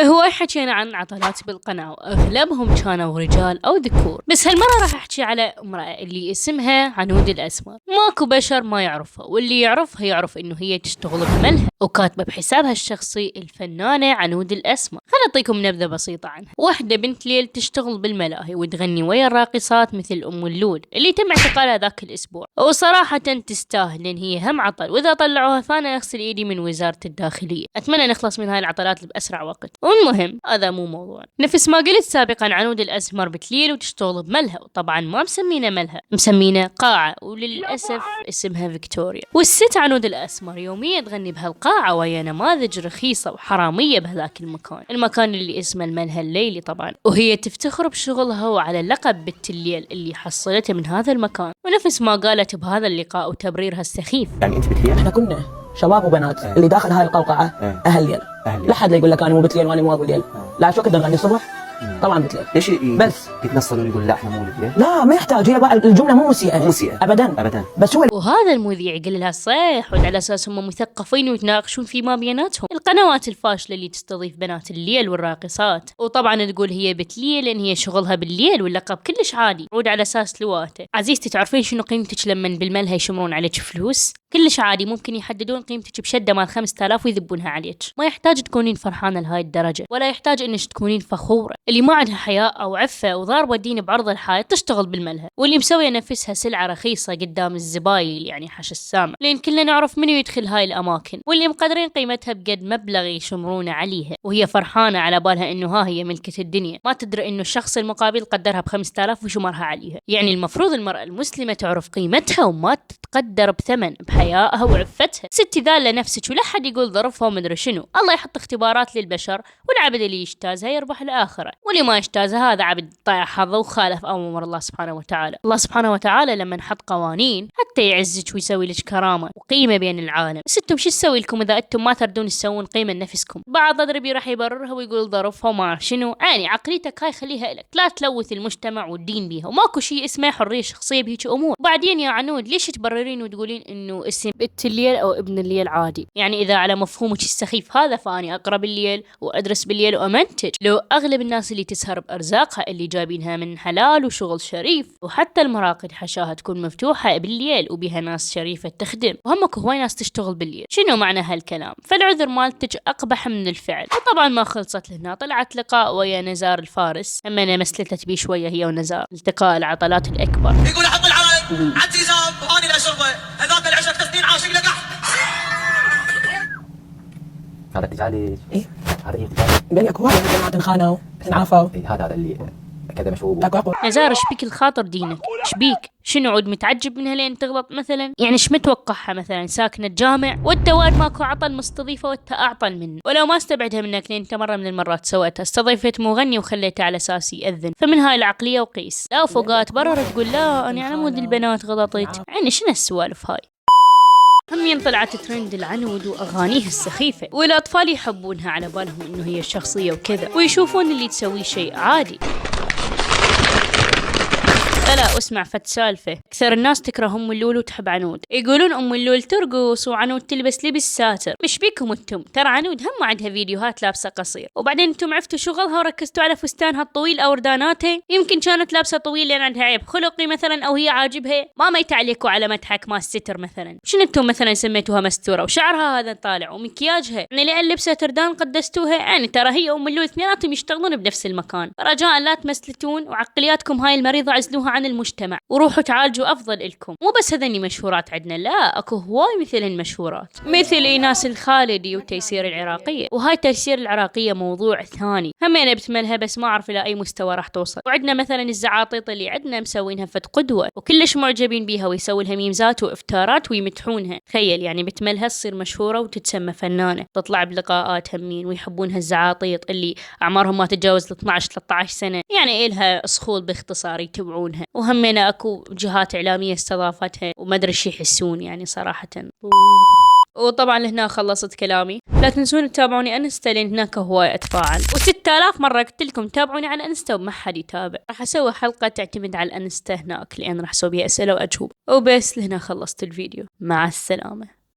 هواي حكينا عن عطلات بالقناة واغلبهم كانوا رجال او ذكور، بس هالمرة راح احكي على امرأة اللي اسمها عنود الاسمر. ماكو بشر ما يعرفها، واللي يعرفها يعرف انه هي تشتغل بملهى وكاتبة بحسابها الشخصي الفنانة عنود الاسمر. خل اعطيكم نبذة بسيطة عنها. واحدة بنت ليل تشتغل بالملاهي وتغني ويا الراقصات مثل ام اللول اللي تم اعتقالها ذاك الاسبوع، وصراحة تستاهل لان هي هم عطل، واذا طلعوها فانا اغسل ايدي من وزارة الداخلية. اتمنى نخلص من هاي العطلات باسرع وقت. والمهم هذا مو موضوع. نفس ما قلت سابقا عنود الاسمر بتليل وتشتغل بملهى، وطبعا ما مسمينا ملهى، مسمينا قاعة، وللاسف اسمها فيكتوريا. والست عنود الاسمر يوميا تغني بهالقاعة ويا نماذج رخيصة وحرامية بهذاك المكان اللي اسمه الملهى الليلي طبعا. وهي تفتخر بشغلها وعلى اللقب بنت الليل اللي حصلته من هذا المكان. ونفس ما قالت بهذا اللقاء وتبريرها السخيف، يعني انت بتليل؟ احنا كنا شباب وبنات اللي داخل هاي القوقعه اهل ليل. لا حد يقول لك انا مو بتليل وانا مو ابو ليل. لا شو كده نغني الصبح طبعا بتليل. ليش بس يتنصلون يقول لا احنا مو بتليل؟ لا ما يحتاج، هي الجمله مو مسيئه ابدا بس هو وهذا المذيع يقول لها صيح، وعلى اساس هم مثقفين ويتناقشون فيما بيناتهم. القنوات الفاشله اللي تستضيف بنات الليل والراقصات، وطبعا تقول هي بتليل لان هي شغلها بالليل واللقب كلش عادي، عود على اساس لواته. عزيزتي تعرفين شنو قيمتك لما بالملهى يشمرون عليك فلوس؟ كلش عادي، ممكن يحددون قيمتك بشده مال 5000 ويذبونها عليك. ما يحتاج تكونين فرحانه لهاي الدرجه، ولا يحتاج انك تكونين فخوره. اللي ما عندها حياء او عفه وضاربه الدين بعرض الحائط تشتغل بالملهى، واللي مسويه نفسها سلعه رخيصه قدام الزبايل يعني حش السامع، لان كلنا نعرف منو يدخل هاي الاماكن، واللي مقدرين قيمتها بقد مبلغ يشمرونه عليها، وهي فرحانه على بالها انه ها هي ملكه الدنيا، ما تدري انه الشخص المقابل قدرها ب5000 وشمرها عليها. يعني المفروض المراه المسلمه تعرف قيمتها وما تتقدر بثمن بحيائها وعفتها. ستي ذاله نفسك ولا حد يقول ظرفها ومدري شنو. الله يحط اختبارات للبشر، والعبد اللي يجتازها يربح الاخره، واللي ما يجتازها هذا عبد ضايع حظه وخالف امر الله سبحانه وتعالى. الله سبحانه وتعالى لما حط قوانين حتى يعزك ويسوي لك كرامه وقيمه بين العالم، بس انتم شو تسوي لكم اذا انتم ما تردون تسوون قيمه لنفسكم؟ بعض اضربي راح يبررها ويقول ظرفها وما شنو. يعني عقليتك هاي خليها لك، لا تلوث المجتمع والدين بيها، وماكو شيء اسمه حريه شخصيه بهيك امور. وبعدين يا عنود ليش تبررين وتقولين انه اسم بنت الليل او ابن الليل عادي؟ يعني اذا على مفهومك السخيف هذا فاني اقرا بالليل وادرس بالليل وامنتج. لو اغلب الناس اللي تسهر بارزاقها اللي جايبينها من حلال وشغل شريف، وحتى المراقد حشاها تكون مفتوحه بالليل وبها ناس شريفه تخدم، وهمك هواي ناس تشتغل بالليل. شنو معنى هالكلام؟ فالعذر مالتك اقبح من الفعل. وطبعا ما خلصت لهنا، طلعت لقاء ويا نزار الفارس، اما انا مسلتت بيه شويه هي ونزار، التقاء العطلات الاكبر. يقول احط العرض عندي زاب واني لا شربه، هذاك العشق 5 سنين عاشق لقح. هذا تجعلي ايه هذا ايه تجعلي قال لي اكو هواي جماعه انخانوا انعافوا. هذا اللي كذا مشروب. نزار شبيك الخاطر دينك؟ شبيك شنو عود متعجب منها لين تغلط مثلا؟ يعني ايش متوقعها مثلا ساكنه جامع وانت واد ماكو عطل مستضيفه وانت اعطل منه؟ ولو ما استبعدها منك لين انت مره من المرات سويتها، استضيفت مغني وخليته على اساس ياذن. فمن هاي العقليه وقيس. لا فوقات برر تقول لا انا على مود البنات غلطت. يعني شنو السوالف هاي؟ همين طلعت ترند العنود واغانيها السخيفه، والاطفال يحبونها على بالهم انه هي شخصيه وكذا، ويشوفون اللي تسويه شيء عادي. لا اسمع فت سالفة، أكثر الناس تكره أم اللول وتحب عنود. يقولون أم اللول ترقص وعنود تلبس لبس ساتر. مش بيكم انتم؟ ترى عنود هم عندها فيديوهات لابسة قصير، وبعدين انتم عرفتوا شغلها وركزتوا على فستانها الطويل أو رداناتها. يمكن كانت لابسة طويل لأن عندها عيب خلقي مثلا، أو هي عاجبها ما يتعلقوا على مدحك ما الستر مثلا. شنو انتم مثلا سميتوها مستورة وشعرها هذا طالع ومكياجها يعني لأن لبست ردان قدستوها؟ يعني ترى هي أم اللول اثنيناتهم يشتغلون بنفس المكان. رجاء لا تمثلتون، وعقلياتكم هاي المريضة عزلوها عن المجتمع وروحوا تعالجوا افضل لكم. مو بس هذني مشهورات عندنا، لا اكو هواي مثلن مشهورات، مثل ايناس الخالدي وتيسير العراقيه. وهاي تيسير العراقيه موضوع ثاني، هم انا بتملها بس ما اعرف الى اي مستوى راح توصل. وعندنا مثلا الزعاطيط اللي عندنا مسوينها فد قدوه وكلش معجبين بيها، ويسوي لها ميمزات وافتارات ويمدحونها. تخيل يعني بتملها تصير مشهوره وتتسمى فنانه، تطلع بلقاءات همين ويحبونها الزعاطيط اللي اعمارهم ما تتجاوز 12 13 سنه، يعني إلها صخول باختصار يتبعونها. وهمنا اكو جهات اعلاميه استضافتها وما ادري ايش يحسون يعني صراحه. وطبعا لهنا خلصت كلامي. لا تنسون تتابعوني انستا لان هناك هواي اتفاعل، و6000 مره قلت لكم تابعوني على انستا وما حد يتابع. راح اسوي حلقه تعتمد على الانستا هناك لان راح اسوي بيها اسئله واجوبه. وبس لهنا خلصت الفيديو، مع السلامه.